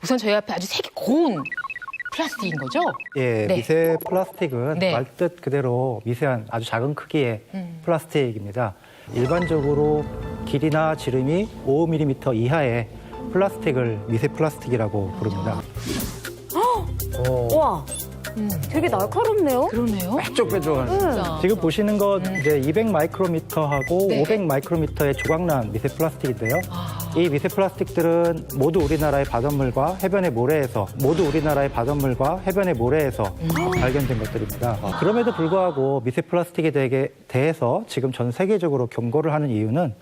우선 저희 앞에 아주 색이 고운 플라스틱인 거죠? 예, 네. 미세 플라스틱은 네. 말뜻 그대로 미세한 아주 작은 크기의 플라스틱입니다. 일반적으로 길이나 지름이 5mm 이하의 플라스틱을 미세 플라스틱이라고 부릅니다. 와, 되게 날카롭네요. 그러네요. 뾰족뾰족한. 진짜. 지금 보시는 건 이제 200 마이크로미터하고 네. 500 마이크로미터의 조각난 미세 플라스틱인데요. 이 미세 플라스틱들은 모두 우리나라의 바닷물과 해변의 모래에서 발견된 것들입니다. 그럼에도 불구하고 미세 플라스틱에 대해서 지금 전 세계적으로 경고를 하는 이유는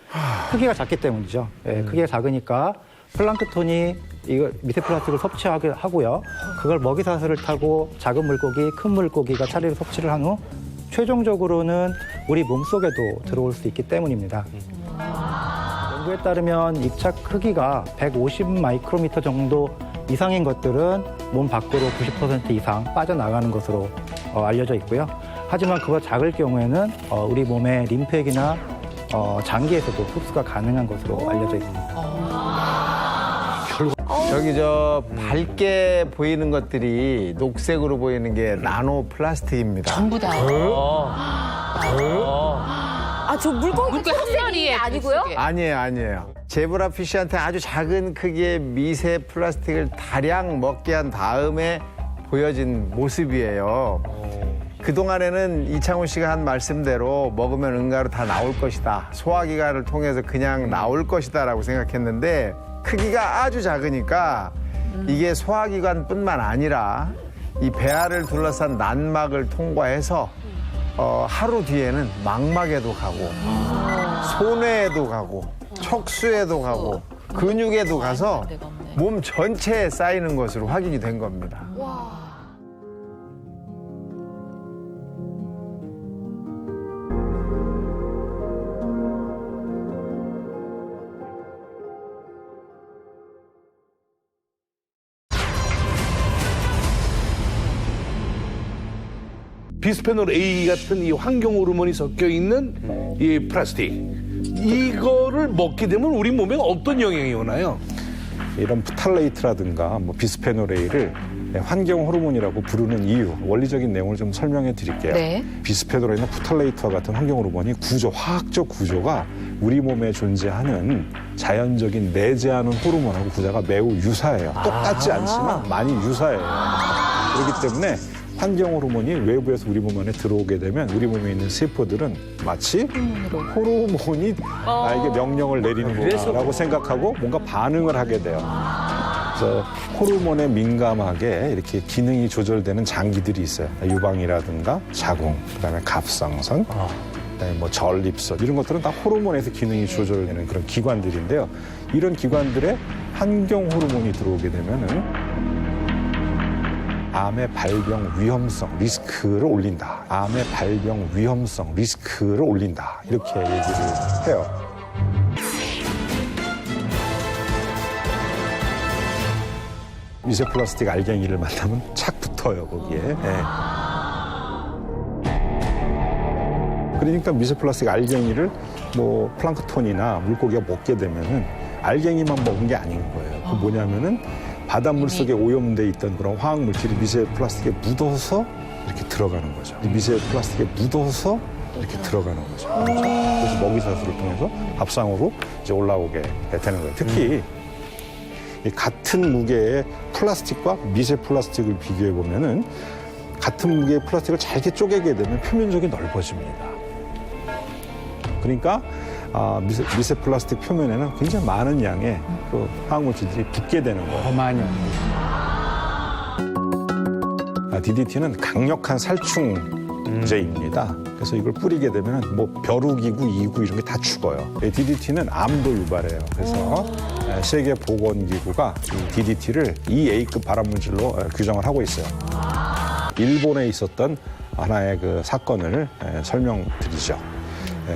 크기가 작기 때문이죠. 예, 크기가 작으니까 플랑크톤이 이거 미세 플라스틱을 섭취하게 하고요. 그걸 먹이사슬을 타고 작은 물고기, 큰 물고기가 차례로 섭취를 한 후 최종적으로는 우리 몸속에도 들어올 수 있기 때문입니다. 연구에 따르면 입착 크기가 150 마이크로미터 정도 이상인 것들은 몸 밖으로 90% 이상 빠져나가는 것으로 알려져 있고요. 하지만 그보다 작을 경우에는 우리 몸의 림프액이나 장기에서도 흡수가 가능한 것으로 알려져 있습니다. 저기 저 밝게 보이는 것들이 녹색으로 보이는 게 나노 플라스틱입니다. 전부 다. 아, 저 물고기 물고기 한 초록색이 마리에 아니고요? 물속에. 아니에요. 제브라 피쉬한테 아주 작은 크기의 미세 플라스틱을 다량 먹게 한 다음에 보여진 모습이에요. 그동안에는 이창훈 씨가 한 말씀대로 먹으면 응가로 다 나올 것이다. 소화기관을 통해서 그냥 나올 것이다라고 생각했는데 크기가 아주 작으니까 이게 소화기관뿐만 아니라 이 배아를 둘러싼 난막을 통과해서 하루 뒤에는 망막에도 가고 손에도 가고 척수에도 가고 근육에도 가서 몸 전체에 쌓이는 것으로 확인이 된 겁니다. 비스페놀 A 같은 이 환경 호르몬이 섞여 있는 이 플라스틱, 이거를 먹게 되면 우리 몸에 어떤 영향이 오나요? 이런 프탈레이트라든가 비스페놀 A를 환경 호르몬이라고 부르는 이유, 원리적인 내용을 좀 설명해 드릴게요. 네. 비스페놀 A나 프탈레이트와 같은 환경 호르몬이 화학적 구조가 우리 몸에 존재하는 자연적인 내재하는 호르몬하고 구조가 매우 유사해요. 똑같지 않지만 많이 유사해요. 그렇기 때문에 환경 호르몬이 외부에서 우리 몸 안에 들어오게 되면 우리 몸에 있는 세포들은 마치 호르몬이 나에게 명령을 내리는 거라고 생각하고 뭔가 반응을 하게 돼요. 그래서 호르몬에 민감하게 이렇게 기능이 조절되는 장기들이 있어요. 유방이라든가 자궁, 그다음에 갑상선, 그다음에 전립선 이런 것들은 다 호르몬에서 기능이 조절되는 그런 기관들인데요. 이런 기관들의 환경 호르몬이 들어오게 되면은 암의 발병 위험성 리스크를 올린다. 암의 발병 위험성 리스크를 올린다. 이렇게 얘기를 해요. 미세 플라스틱 알갱이를 만나면 착 붙어요, 거기에. 네. 그러니까 미세 플라스틱 알갱이를 플랑크톤이나 물고기가 먹게 되면은 알갱이만 먹은 게 아닌 거예요. 그 뭐냐면은 바닷물 속에 오염돼 있던 그런 화학 물질이 미세 플라스틱에 묻어서 이렇게 들어가는 거죠. 이 미세 플라스틱에 묻어서 이렇게 들어가는 거죠. 그렇죠? 그래서 먹이사슬을 통해서 밥상으로 이제 올라오게 되는 거예요. 특히 이 같은 무게의 플라스틱과 미세 플라스틱을 비교해 보면은 같은 무게의 플라스틱을 잘게 쪼개게 되면 표면적이 넓어집니다. 그러니까 미세 플라스틱 표면에는 굉장히 많은 양의 그 화학물질들이 붙게 되는 거예요. 많이요. DDT는 강력한 살충제입니다. 그래서 이걸 뿌리게 되면 벼룩이고 이구 이런 게 다 죽어요. DDT는 암도 유발해요. 그래서 세계보건기구가 이 DDT를 EA급 발암물질로 규정을 하고 있어요. 일본에 있었던 하나의 그 사건을 설명드리죠.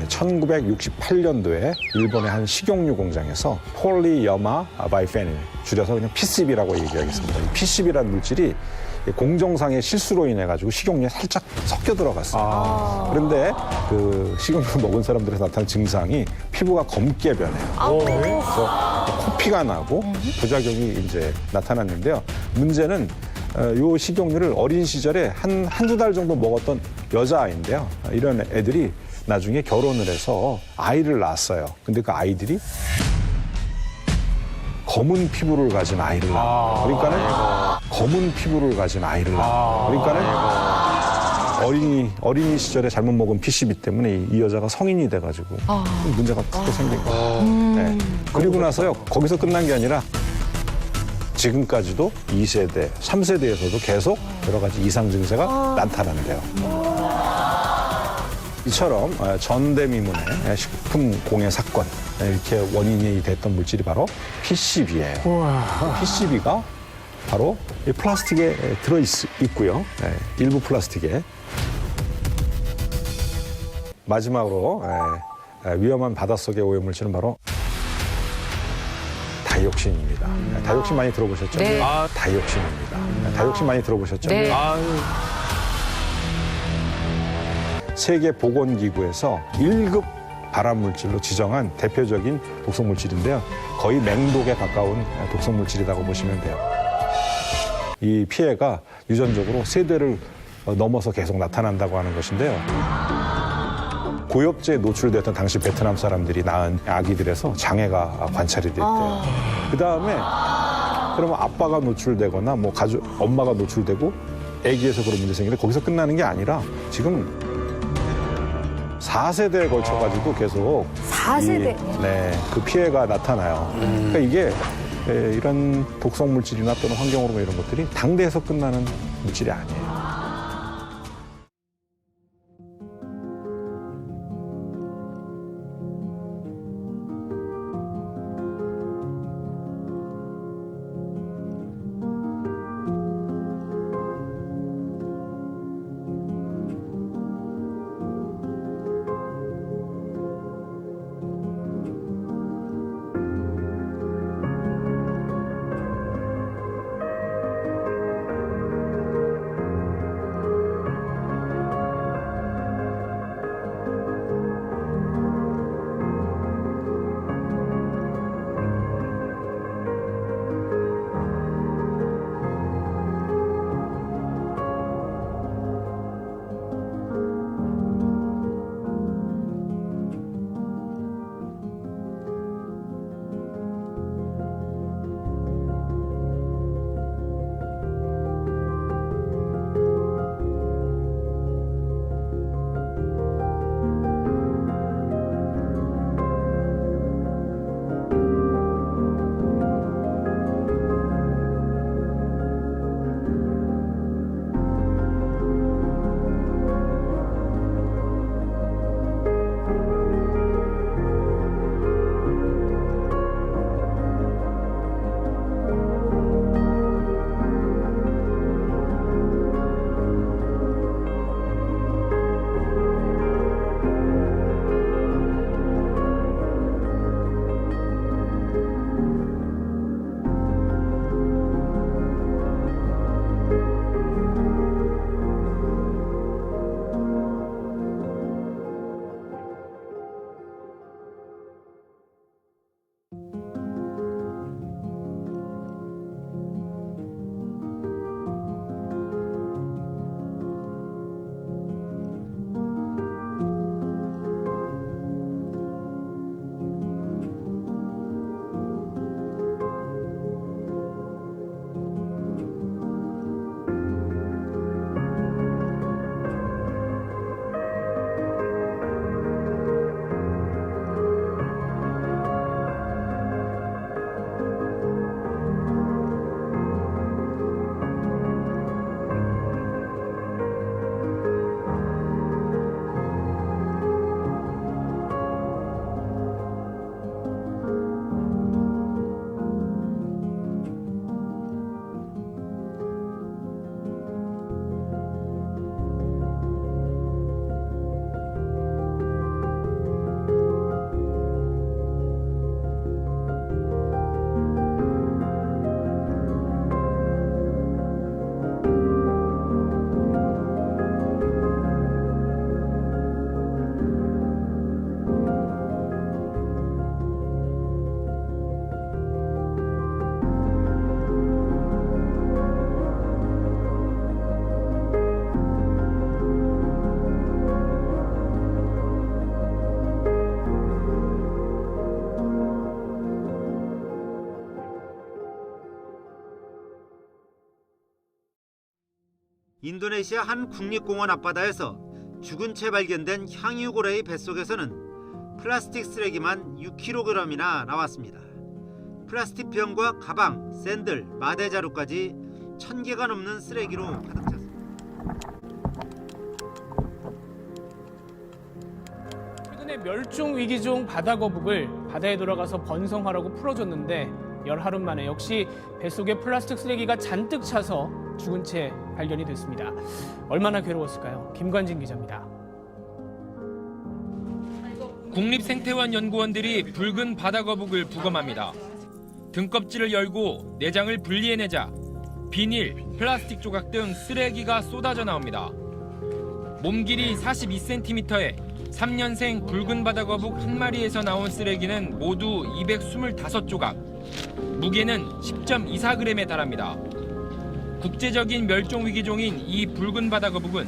1968년도에 일본의 한 식용유 공장에서 폴리여마 바이페닐, 줄여서 그냥 PCB라고 얘기하겠습니다. 이 PCB라는 물질이 공정상의 실수로 인해 가지고 식용유에 살짝 섞여 들어갔어요. 그런데 그 식용유를 먹은 사람들에서 나타난 증상이 피부가 검게 변해요. 그래서 피가 나고 부작용이 이제 나타났는데요. 문제는 요 식용유를 어린 시절에 한두 달 정도 먹었던 여자아이인데요. 이런 애들이 나중에 결혼을 해서 아이를 낳았어요. 근데 그 아이들이 검은 피부를 가진 아이를 낳아요. 그러니까는 검은 피부를 가진 아이를 낳아요. 그러니까는 어린이 시절에 잘못 먹은 PCB 때문에 이 여자가 성인이 돼가지고 문제가 크게 생긴 거예요. 네. 그리고 나서요, 거기서 끝난 게 아니라 지금까지도 2세대, 3세대에서도 계속 여러 가지 이상 증세가 나타난대요. 이처럼 전대미문의 식품 공해 사건, 이렇게 원인이 됐던 물질이 바로 PCB예요. PCB가 바로 이 플라스틱에 들어있고요. 일부 플라스틱에. 마지막으로 위험한 바닷속의 오염물질은 바로 다이옥신입니다. 다이옥신 많이 들어보셨죠? 네. 다이옥신입니다. 다이옥신 많이 들어보셨죠? 네. 세계보건기구에서 1급 발암물질로 지정한 대표적인 독성물질인데요. 거의 맹독에 가까운 독성물질이라고 보시면 돼요. 이 피해가 유전적으로 세대를 넘어서 계속 나타난다고 하는 것인데요. 고엽제에 노출됐던 당시 베트남 사람들이 낳은 아기들에서 장애가 관찰이 됐대요. 그다음에 그러면 아빠가 노출되거나 뭐 엄마가 노출되고 아기에서 그런 문제 생기는데 거기서 끝나는 게 아니라 지금 4세대에 걸쳐가지고 계속 4세대? 그 피해가 나타나요. 그러니까 이게 이런 독성 물질이나 또는 환경호르몬 이런 것들이 당대에서 끝나는 물질이 아니에요. 인도네시아 한 국립공원 앞바다에서 죽은 채 발견된 향유고래의 뱃속에서는 플라스틱 쓰레기만 6kg이나 나왔습니다. 플라스틱 병과 가방, 샌들, 마대자루까지 1000개가 넘는 쓰레기로 가득 찼습니다. 최근에 멸종 위기종 바다거북을 바다에 들어가서 번성하라고 풀어줬는데 열하루 만에 역시 뱃속에 플라스틱 쓰레기가 잔뜩 차서 죽은 채 발견이 됐습니다. 얼마나 괴로웠을까요? 김관진 기자입니다. 국립생태원 연구원들이 붉은 바다거북을 부검합니다. 등껍질을 열고 내장을 분리해내자 비닐, 플라스틱 조각 등 쓰레기가 쏟아져 나옵니다. 몸 길이 42cm에 3년생 붉은 바다거북 한 마리에서 나온 쓰레기는 모두 225조각, 무게는 10.24g에 달합니다. 국제적인 멸종위기종인 이 붉은 바다거북은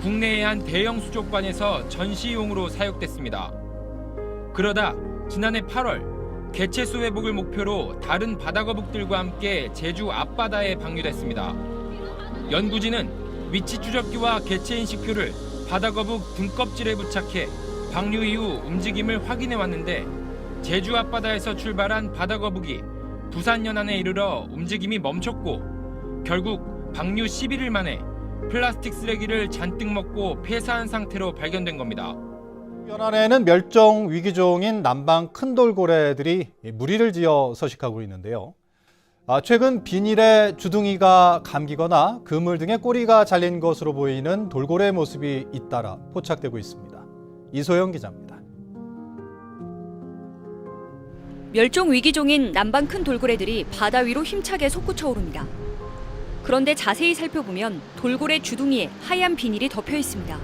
국내의 한 대형 수족관에서 전시용으로 사육됐습니다. 그러다 지난해 8월 개체수 회복을 목표로 다른 바다거북들과 함께 제주 앞바다에 방류됐습니다. 연구진은 위치 추적기와 개체 인식표를 바다거북 등껍질에 부착해 방류 이후 움직임을 확인해 왔는데 제주 앞바다에서 출발한 바다거북이 부산 연안에 이르러 움직임이 멈췄고 결국 방류 11일 만에 플라스틱 쓰레기를 잔뜩 먹고 폐사한 상태로 발견된 겁니다. 연안에는 멸종 위기종인 남방 큰 돌고래들이 무리를 지어 서식하고 있는데요. 최근 비닐에 주둥이가 감기거나 그물 등에 꼬리가 잘린 것으로 보이는 돌고래 모습이 잇따라 포착되고 있습니다. 이소영 기자입니다. 멸종 위기종인 남방 큰 돌고래들이 바다 위로 힘차게 솟구쳐 오릅니다. 그런데 자세히 살펴보면 돌고래 주둥이에 하얀 비닐이 덮여 있습니다.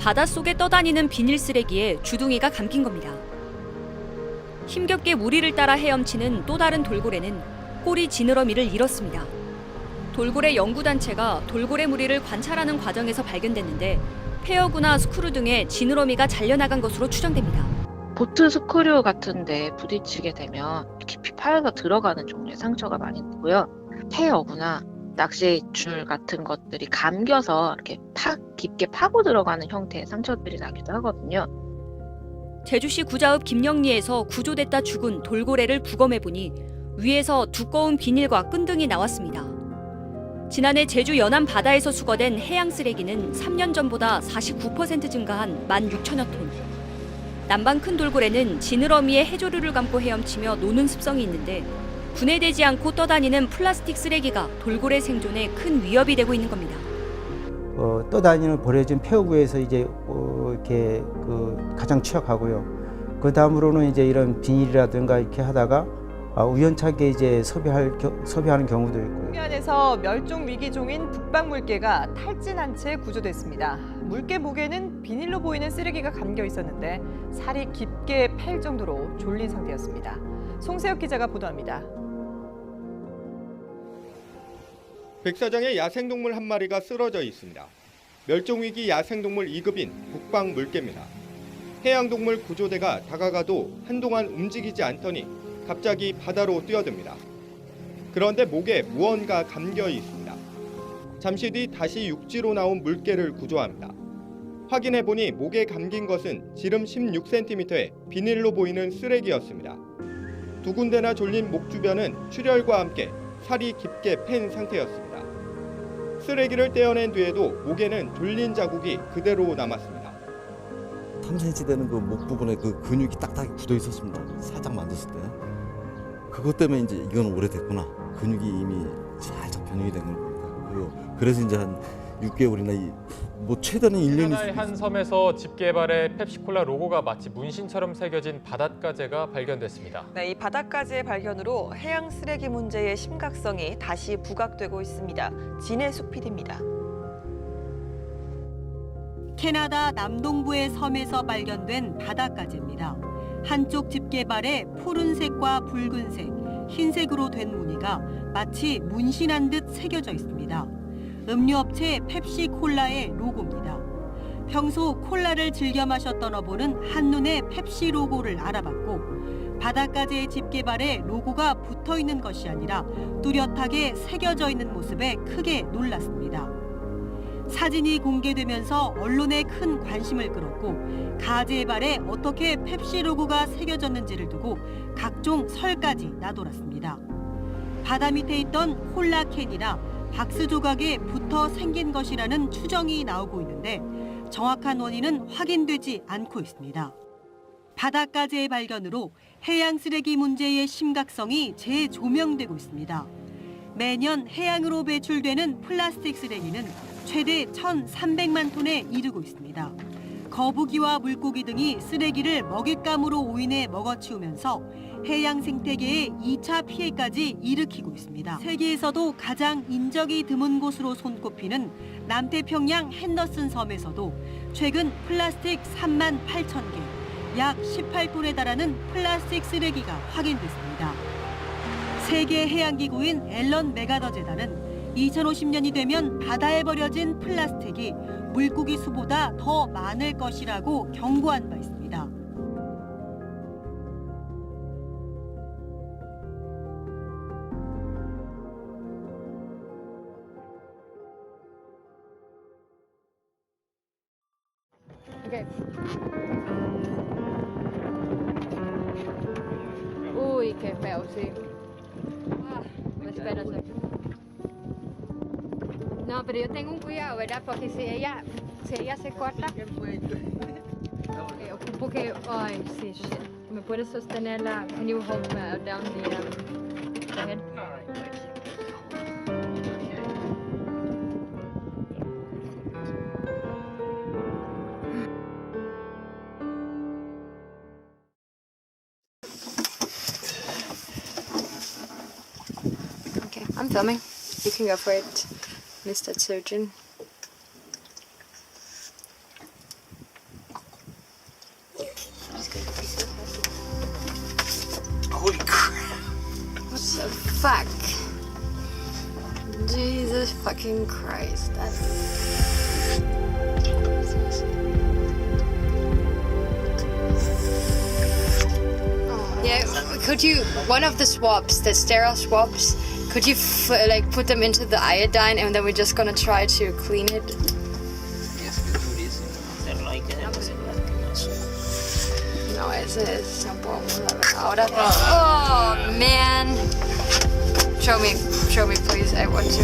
바닷속에 떠다니는 비닐 쓰레기에 주둥이가 감긴 겁니다. 힘겹게 무리를 따라 헤엄치는 또 다른 돌고래는 꼬리 지느러미를 잃었습니다. 돌고래 연구단체가 돌고래 무리를 관찰하는 과정에서 발견됐는데 폐어구나 스크류 등의 지느러미가 잘려나간 것으로 추정됩니다. 보트 스크류 같은 데 부딪히게 되면 깊이 파여서 들어가는 종류의 상처가 많이 나고요. 폐어구나 낚시줄 같은 것들이 감겨서 이렇게 깊게 파고 들어가는 형태의 상처들이 나기도 하거든요. 제주시 구자읍 김영리에서 구조됐다 죽은 돌고래를 부검해보니 위에서 두꺼운 비닐과 끈등이 나왔습니다. 지난해 제주 연안 바다에서 수거된 해양 쓰레기는 3년 전보다 49% 증가한 16,000여 톤. 남방 큰 돌고래는 지느러미에 해조류를 감고 헤엄치며 노는 습성이 있는데 분해되지 않고 떠다니는 플라스틱 쓰레기가 돌고래 생존에 큰 위협이 되고 있는 겁니다. 떠다니는 버려진 폐허구에서 이제 이렇게 가장 취약하고요. 그 다음으로는 이제 이런 비닐이라든가 이렇게 하다가 우연찮게 이제 섭외하는 경우도 있고요. 해안에서 멸종 위기종인 북방물개가 탈진한 채 구조됐습니다. 물개 목에는 비닐로 보이는 쓰레기가 감겨 있었는데 살이 깊게 패일 정도로 졸린 상태였습니다. 송세혁 기자가 보도합니다. 백사장에 야생동물 한 마리가 쓰러져 있습니다. 멸종위기 야생동물 2급인 북방물개입니다. 해양동물 구조대가 다가가도 한동안 움직이지 않더니 갑자기 바다로 뛰어듭니다. 그런데 목에 무언가 감겨 있습니다. 잠시 뒤 다시 육지로 나온 물개를 구조합니다. 확인해보니 목에 감긴 것은 지름 16cm의 비닐로 보이는 쓰레기였습니다. 두 군데나 졸린 목 주변은 출혈과 함께 살이 깊게 팬 상태였습니다. 쓰레기를 떼어낸 뒤에도 목에는 졸린 자국이 그대로 남았습니다. 3cm 되는 그 목 부분에 그 근육이 딱딱히 굳어 있었습니다. 살짝 만졌을 때. 그것 때문에 이제 이건 오래됐구나. 근육이 이미 살짝 변형이 된 겁니다. 그래서 이제 한 6개월이나 뭐 최대는 1년이. 캐나다의 한 섬에서 집 개발에 펩시콜라 로고가 마치 문신처럼 새겨진 바닷가재가 발견됐습니다. 네, 이 바닷가재의 발견으로 해양 쓰레기 문제의 심각성이 다시 부각되고 있습니다. 진해숙 PD입니다. 캐나다 남동부의 섬에서 발견된 바닷가재입니다. 한쪽 집 개발에 푸른색과 붉은색, 흰색으로 된 무늬가 마치 문신한 듯 새겨져 있습니다. 음료업체 펩시콜라의 로고입니다. 평소 콜라를 즐겨 마셨던 어부는 한눈에 펩시 로고를 알아봤고 바닷가재의 집게발에 로고가 붙어 있는 것이 아니라 뚜렷하게 새겨져 있는 모습에 크게 놀랐습니다. 사진이 공개되면서 언론의 큰 관심을 끌었고 가재의 발에 어떻게 펩시 로고가 새겨졌는지를 두고 각종 설까지 나돌았습니다. 바다 밑에 있던 콜라 캔이나 박스 조각에 붙어 생긴 것이라는 추정이 나오고 있는데 정확한 원인은 확인되지 않고 있습니다. 바닷가재의 발견으로 해양 쓰레기 문제의 심각성이 재조명되고 있습니다. 매년 해양으로 배출되는 플라스틱 쓰레기는 최대 1,300만 톤에 이르고 있습니다. 거북이와 물고기 등이 쓰레기를 먹잇감으로 오인해 먹어치우면서 해양 생태계에 2차 피해까지 일으키고 있습니다. 세계에서도 가장 인적이 드문 곳으로 손꼽히는 남태평양 핸더슨 섬에서도 최근 플라스틱 3만 8천 개, 약 18톤에 달하는 플라스틱 쓰레기가 확인됐습니다. 세계 해양기구인 앨런 메가더 재단은 2050년이 되면 바다에 버려진 플라스틱이 물고기 수보다 더 많을 것이라고 경고한 바 있습니다. Okay. Uy, qué feo, sí. Espérate. No, pero yo tengo un cuidado, ¿verdad? Porque si ella se corta, ocupo que, ay, sí, shit. ¿Me puedes sostenerla? Can you hold down the head? Okay, I'm filming. You can go for it, Mr. Surgeon. Holy crap! What the fuck? Jesus fucking Christ. Yeah, could you, one of the swabs, the sterile swabs, could you like put them into the iodine and then we're just gonna try to clean it? No, ese no podemos ver ahora. Oh man! Show me please, I want to.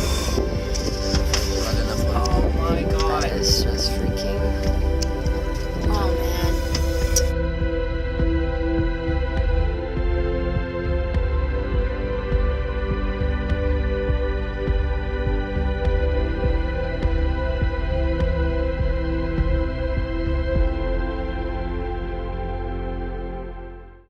Oh my god. That is just freaking.